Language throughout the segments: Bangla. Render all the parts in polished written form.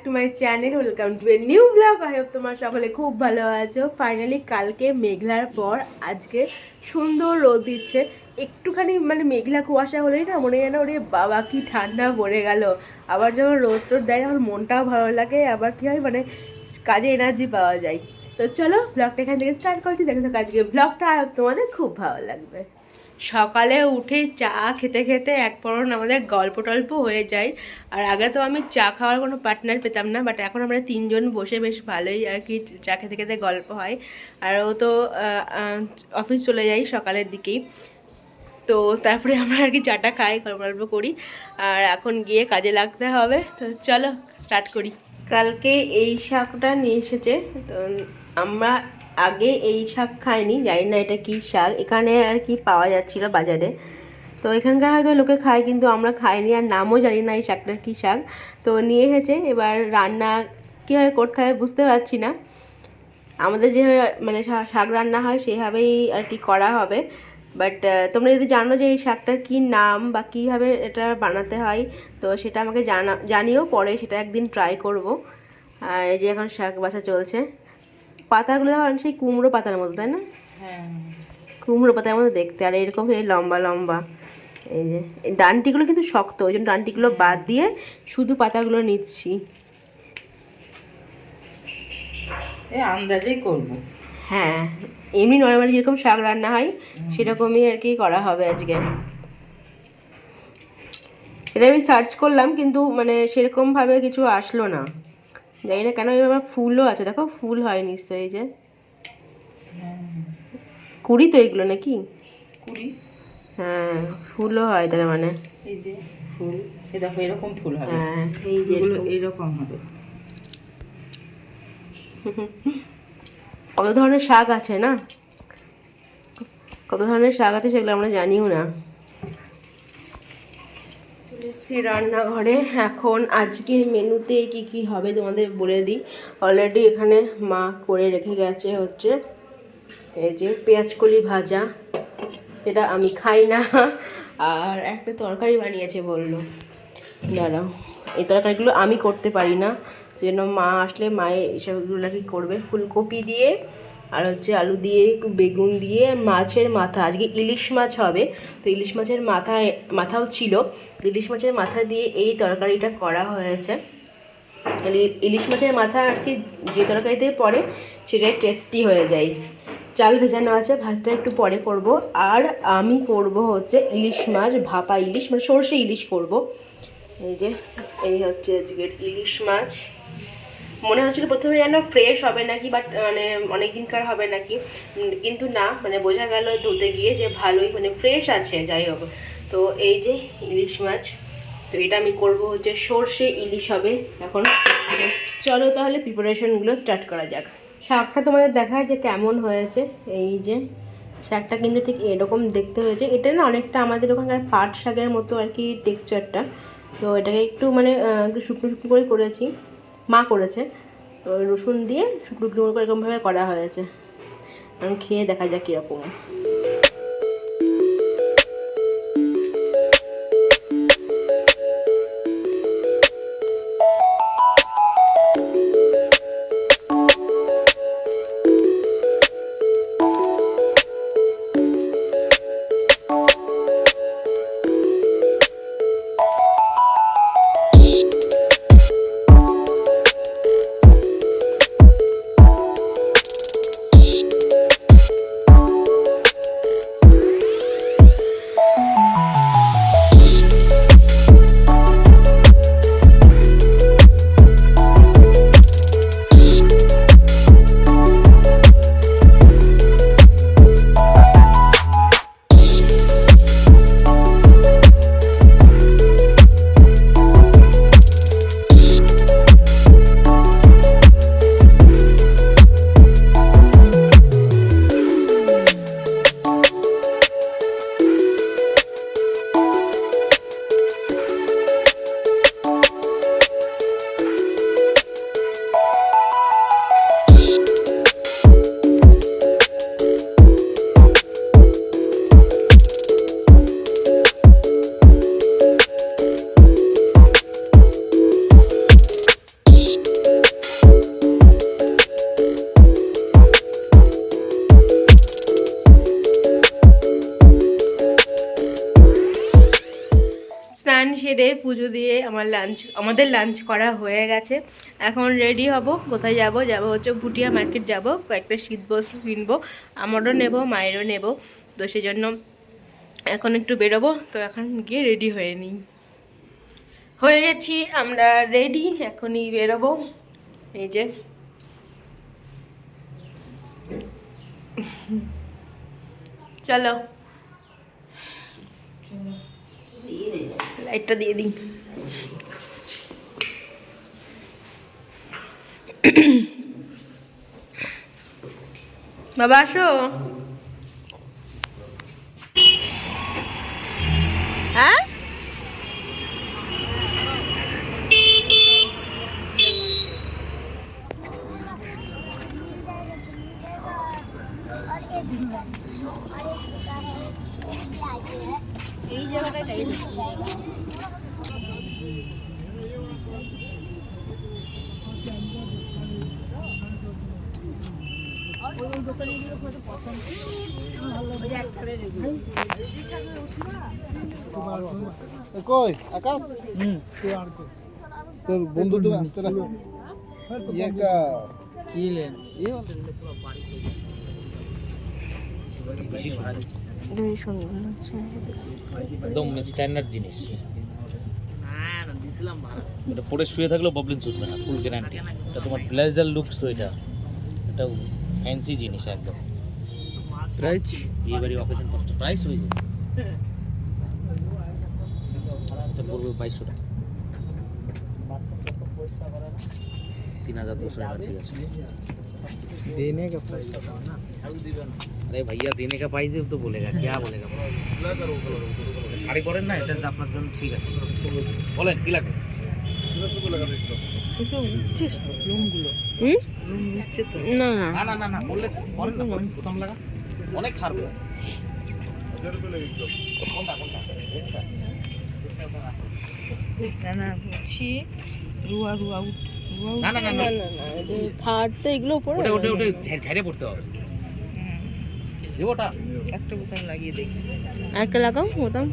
To my channel, welcome to a new blog. I hope তোমরা সকলে খুব ভালো আছো। ফাইনালি কালকে মেঘলার পর আজকে সুন্দর রোদ দিচ্ছে। একটুখানি মানে মেঘলা কুয়াশা হলেই না মনে হয় না ওরে বাবা কি ঠান্ডা পড়ে গেল। আবার যখন রোদ টোদ দেয় আমার মনটাও ভালো লাগে, আবার কী হয় মানে কাজে এনার্জি পাওয়া যায়। তো চলো ব্লগটা এখান থেকে স্টার্ট করছি। দেখো তো আজকে ব্লগটা তোমাদের খুব ভালো লাগবে। সকালে উঠে চা খেতে খেতে এক পরন আমাদের গল্প টল্প হয়ে যায়। আর আগে তো আমি চা খাওয়ার কোনো পার্টনার পেতাম না, বাট এখন আমরা তিনজন বসে বেশ ভালোই আর কি চা খেতে খেতে গল্প হয়। আর ও তো অফিস চলে যাই সকালের দিকেই, তো তারপরে আমরা আর কি চাটা খাই, গল্প গল্প করি। আর এখন গিয়ে কাজে লাগতে হবে, তো চলো স্টার্ট করি। কালকে এই শাকটা নিয়ে এসেছে, তো আমরা আগে এই শাক খাইনি, জানি না এটা কি শাক। এখানে আর কি পাওয়া যাচ্ছিল বাজারে, তো এখানকার হয়তো লোকে খায় কিন্তু আমরা খাইনি, আর নামও জানি না এই শাকটা কী শাক। তো নিয়ে এসেছে, এবার রান্না কীভাবে করতে হয় বুঝতে পারছি না। আমাদের যেভাবে মানে শাক রান্না হয় সেইভাবেই আর কি করা হবে। বাট তোমরা যদি জানো যে এই শাকটার কী নাম বা কীভাবে এটা বানাতে হয়, তো সেটা আমাকে জানিও, পরে সেটা একদিন ট্রাই করব। আর এই যে এখন শাক বাছা চলছে। পাতাগুলো সেই কুমড়ো পাতার মতো, তাই না? হ্যাঁ, কুমড়ো পাতার মতো দেখতে, আর এরকম এই লম্বা লম্বা। এই যে এই ডান্টিগুলো কিন্তু শক্ত, ওই জন্য ডান্টিগুলো বাদ দিয়ে শুধু পাতাগুলো নিচ্ছি। এই আন্দাজেই করব। হ্যাঁ, এমনি নর্মালি যেরকম শাক রান্না হয় সেরকমই আর কি করা হবে আজকে। এটা আমি সার্চ করলাম কিন্তু মানে সেরকমভাবে কিছু আসলো না, জানি না কেন। এবার ফুলও আছে, দেখো ফুল হয় নিশ্চয়ই। এই যে কুড়ি তো এগুলো নাকি? কুড়ি। হ্যাঁ, ফুলও হয় তার মানে। এই যে ফুল, এই দেখো এরকম ফুল হবে। হ্যাঁ, এই যে এরকম হবে। কত ধরনের শাক আছে না, কত ধরনের শাক আছে সেগুলো আমরা জানিও না। এসেছি রান্নাঘরে। এখন আজকের মেনুতে কি কি হবে তোমাদের বলে দিই। অলরেডি এখানে মা করে রেখে গেছে হচ্ছে এই যে পেঁয়াজকলি ভাজা, এটা আমি খাই না। আর একটা তরকারি বানিয়েছে বললো, দাঁড়াও, এই তরকারিগুলো আমি করতে পারি না, সেজন্য মা আসলে মায়ে এইসবগুলো নাকি করবে। ফুলকপি দিয়ে আর হচ্ছে আলু দিয়ে, বেগুন দিয়ে, মাছের মাথা, আজকে ইলিশ মাছ হবে, তো ইলিশ মাছের মাথাও ছিল, ইলিশ মাছের মাথা দিয়ে এই তরকারিটা করা হয়েছে। ইলিশ মাছের মাথা আর কি যে তরকারিতে পড়ে সেটাই টেস্টি হয়ে যায়। চাল ভেজানো আছে, ভাতটা একটু পরে করব। আর আমি করব হচ্ছে ইলিশ মাছ ভাপা, ইলিশ মানে সর্ষে ইলিশ করব। এই যে এই হচ্ছে আজকের ইলিশ মাছ। মনে হচ্ছিল প্রথমে যেন ফ্রেশ হবে নাকি, বাট মানে অনেক দিনকার হবে নাকি, কিন্তু না, মানে বোঝা গেল ধুতে গিয়ে যে ভালোই মানে ফ্রেশ আছে। যাই হোক, তো এই যে ইলিশ মাছ, তো এটা আমি করব হচ্ছে সর্ষে ইলিশ হবে এখন। চলো তাহলে প্রিপারেশনগুলো স্টার্ট করা যাক। শাকটা তোমাদের দেখায় যে কেমন হয়েছে। এই যে শাকটা কিন্তু ঠিক এরকম দেখতে হয়েছে। এটা না অনেকটা আমাদের ওখানকার পাট শাকের মতো আর কি টেক্সচারটা। তো এটাকে একটু মানে একটু শুকনো শুকনো করে করেছি, মা করেছে। তো রসুন দিয়ে শুকনো শুকনো করে এরকমভাবে করা হয়েছে। আমি খেয়ে দেখা যাক কীরকম। পুজো দিয়ে আমাদের লাঞ্চ করা হয়ে গেছে। এখন রেডি হব, কোথায় যাব হচ্ছে ভুটিয়া মার্কেট যাব, কয়েকটা শীতবস্ত্র কিনবো, আমারও নেব, মায়েরও নেব। তো সেই জন্য এখন একটু বেরোবো, তো এখন গিয়ে রেডি হয়ে নিই। হয়ে গেছি আমরা রেডি, এখনই বেরোবো। এই যে চলো লাইটটা দিয়ে দিই। বাবা আসো। হ্যাঁ এই জায়গাটা টাইট হচ্ছে। কই আকাশ তোর বন্ধু তো চলা ये का কি লেন এই একদম স্ট্যান্ডার্ড জিনিস। এটা পরে শুয়ে থাকলেও প্রবলেম ছুটবে না, ফুল গ্যারান্টি। এটা তোমার ব্লেজার লুকস, তো এটা ফ্যান্সি জিনিস একদম। প্রাইস বিয়ে বাড়ি অকেশন পড়ছে, প্রাইস হয়ে যাবে এটা পড়বে 2200 টাকা, 3200 টাকা। ঠিক আছে, देने का प्राइस अरे भैया देने का प्राइस तो बोलेगा, क्या बोलेगा? শাড়ি পরেন না, এটা আপনার জন্য ঠিক আছে। বলেন কি লাগে? না না না না না বললে পরেন না, পরেন, প্রথম লাগা অনেক ছাড়বে। কোনটা কোনটা? না বলছি রুয়া না না না না থার্ড তো এগুলো পরে ওটা ওটা ওটা ছেড়ে পড়তে হবে। দেবো ওটা একটা বোতাম লাগিয়ে দেখি। একটা লাগাও বোতাম।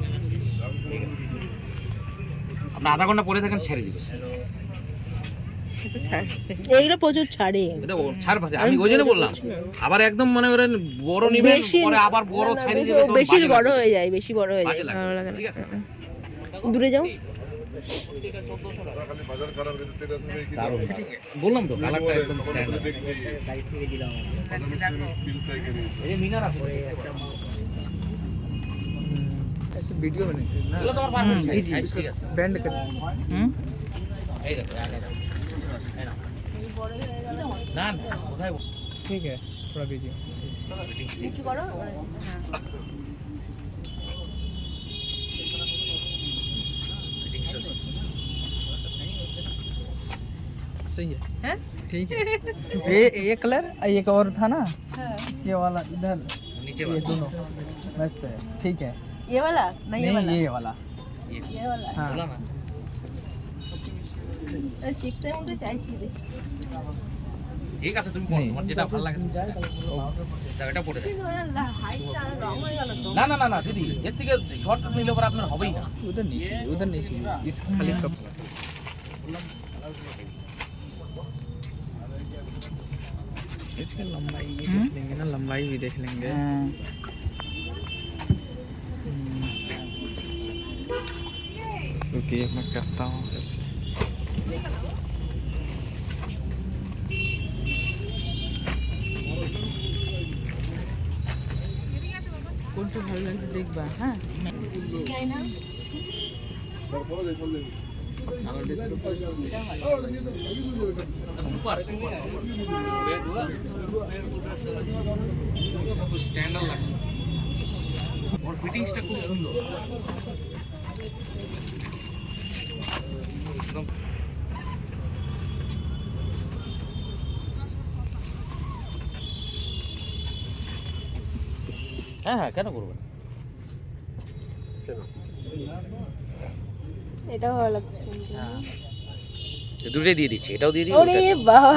আপনি আধা ঘন্টা পরে থাকেন, ছেড়ে দিবেন। এইগুলো প্রচুর ছাড়ে। এটা ছাড় ভাষা, আমি ওই জন্য বললাম। আবার একদম মনে করেন বড় নিবেন, পরে আবার বড় ছাড়ি দিবে, তখন বেশি বাজে বড় লাগবে। হয়ে যায়, বেশি বড় হয়ে বাজে যায়, লাগবে। ভালো লাগে না। ঠিক আছে, দূরে যাও। দারুণ। বললাম তো কালারটা একদম স্ট্যান্ডার্ড। এই মিনার আছে ऐसे वीडियो बने ना এগুলো তো আমার পারফেক্ট সাইজ, ঠিক আছে। बैंड कर এই দেখো এই নাও। না না কোথায় ठीक है थोड़ा वीडियो सही है हैं? ठीक है ये कलर एक और था ना ये वाला इधर নিচে ये दोनों मस्त है ठीक है ये वाला नहीं, ये वाला ये वाला ये वाला हाँ বলা না চিকসের মধ্যে চাইছি রে। ঠিক আছে, তুমি পড়ো, তোমার যেটা ভালো লাগে দাও, এটা পড়ে দাও। হাইটটা রং হয়ে গেল তো। না না না না দিদি, এর থেকে শর্ট নিলে পরে আপনার হবেই না। उधर नहीं चाहिए इस खाली कप इसकी लंबाई भी देख लेंगे ना लंबाई भी देख लेंगे रुकिए मैं करता हूँ ऐसे कौन सा भालो লাগছে দেখবা হ্যাঁ সুপার খুব স্ট্যান্ডার্ড লাগছে, ওর ফিটিংসটা খুব সুন্দর। একদম হ্যাঁ হ্যাঁ, কেন করবেন? এটা ভালো লাগছে। দুটোই দিয়ে দিচ্ছি, এটাও দিয়ে দিই ওরে বাবা,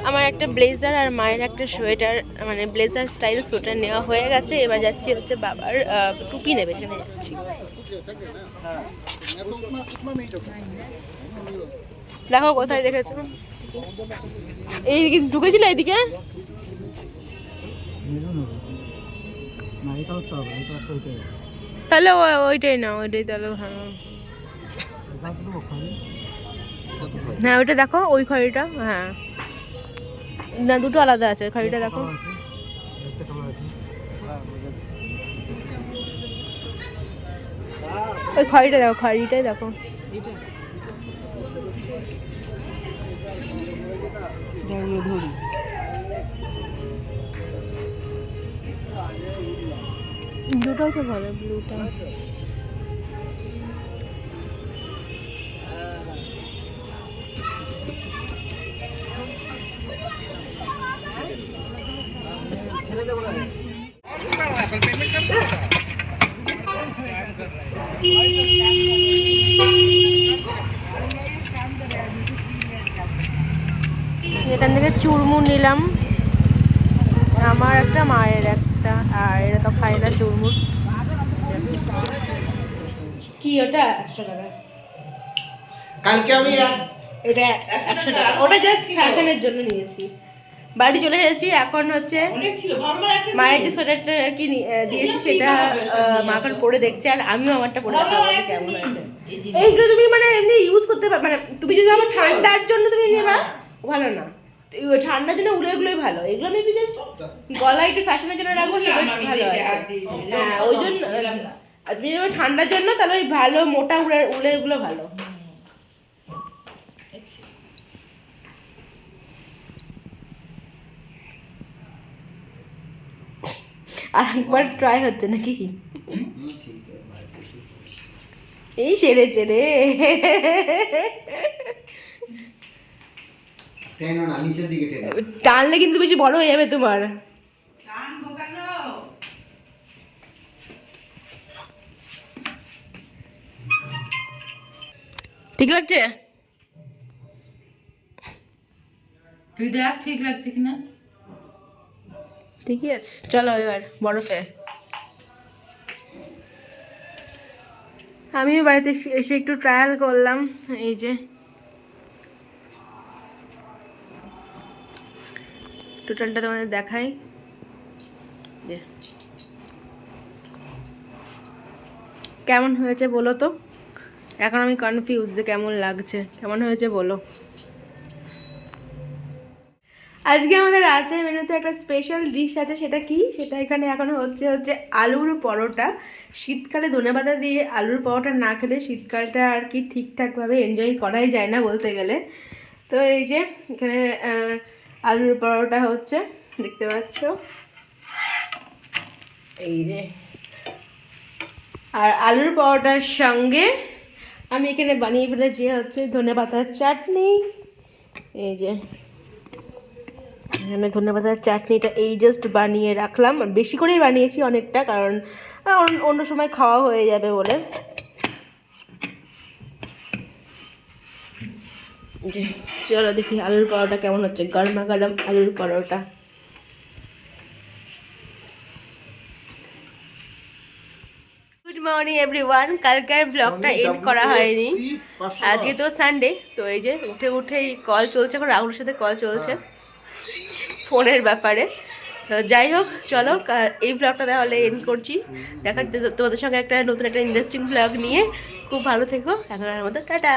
আমার একটা ব্লেজার আর মায়ের একটা সোয়েটার, মানে ব্লেজার স্টাইল সোয়েটার নেওয়া হয়ে গেছে। এবার যাচ্ছি হচ্ছে বাবার টুপি নেবে, সেখানে যাচ্ছি। দেখো কোথায় দেখেছো, এই ঢুকেছিল এইদিকে। তাহলে ওইটাই না, ওইটাই তাহলে ভালো। হ্যাঁ ওইটা দেখো, ওই খড়িটা, হ্যাঁ না দুটো আলাদা আছে, খড়িটা দেখো। ওই খড়িটা দেখো, খড়িটাই দেখো। দুটোই তো ভালো, ব্লুটা। এখান থেকে চুরমুর নিলাম, আমার একটা, মায়ের একটা, আর এরা তো খায় না চুরমুর। কি ওটা 100 টাকা? কালকে আমি এটা 100 টাকা, ওটা জাস্ট ফ্যাশনের জন্য নিয়েছি। বাড়ি চলে এসেছি, এখন হচ্ছে মায়ের যে সোয়েটারটা কি দিয়েছি সেটা মা এখন পরে দেখছে, আর আমিও আমারটা পরে দেখাবো কেমন হয়েছে। এইগুলো তুমি মানে এমনি ইউজ করতে পারবে, মানে তুমি যদি আমার ঠান্ডার জন্য তুমি নেবা ভালো না, ঠান্ডার জন্য উড়েগুলোই ভালো। এগুলো আমি জাস্ট গলায় একটু ফ্যাশনের জন্য রাখবো, সেটা ভালো আছে। হ্যাঁ ওই জন্য তুমি যদি ঠান্ডার জন্য, তাহলে ওই ভালো মোটা উড়েগুলো ভালো। আর একবার ট্রাই হচ্ছে নাকি? এই সেরেছে রে, টানলে কিন্তু বেশি বড় হয়ে যাবে তোমার। ঠিক লাগছে? তুই দেখ ঠিক লাগছে কিনা। ঠিকই আছে, চলো এবার বরফে। আমিও বাড়িতে এসে একটু ট্রায়াল করলাম, এই যে টোটালটা তোমাদের দেখাই। কেমন হয়েছে বলো তো? এখন আমি কনফিউজ যে কেমন লাগছে, কেমন হয়েছে বলো। আজকে আমাদের রাতের মেনুতে একটা স্পেশাল ডিশ আছে, সেটা কি, সেটা এখানে এখন হচ্ছে আলুর পরোটা। শীতকালে ধনেপাতা দিয়ে আলুর পরোটা না খেলে শীতকালটা আর কি ঠিকঠাকভাবে এনজয় করাই যায় না বলতে গেলে। তো এই যে এখানে আলুর পরোটা হচ্ছে, দেখতে পাচ্ছ, এই যে। আর আলুর পরোটার সঙ্গে আমি এখানে বানিয়ে ফেলেছি হচ্ছে ধনেপাতার চাটনি। এই যে এখানে ধনেপাতার চাটনিটা এই জাস্ট বানিয়ে রাখলাম, বেশি করেই বানিয়েছি অনেকটা, কারণ অন্য সময় খাওয়া হয়ে যাবে বলে। যে চলো দেখি আলুর পরোটা কেমন হচ্ছে, গরমা গরম আলুর পরোটা। Good morning everyone. কালকের ব্লগটা এন্ড করা হয়নি, আজকে তো সানডে। তো এই যে উঠেই কল চলছে, এখন রাহুলের সাথে কল চলছে ফোনের ব্যাপারে। তো যাই হোক, চলো এই ব্লগটা তাহলে এন্ড করছি। দেখা তোমাদের সঙ্গে একটা নতুন একটা ইন্টারেস্টিং ব্লগ নিয়ে। খুব ভালো থেকো, এখনের মতো টাটা।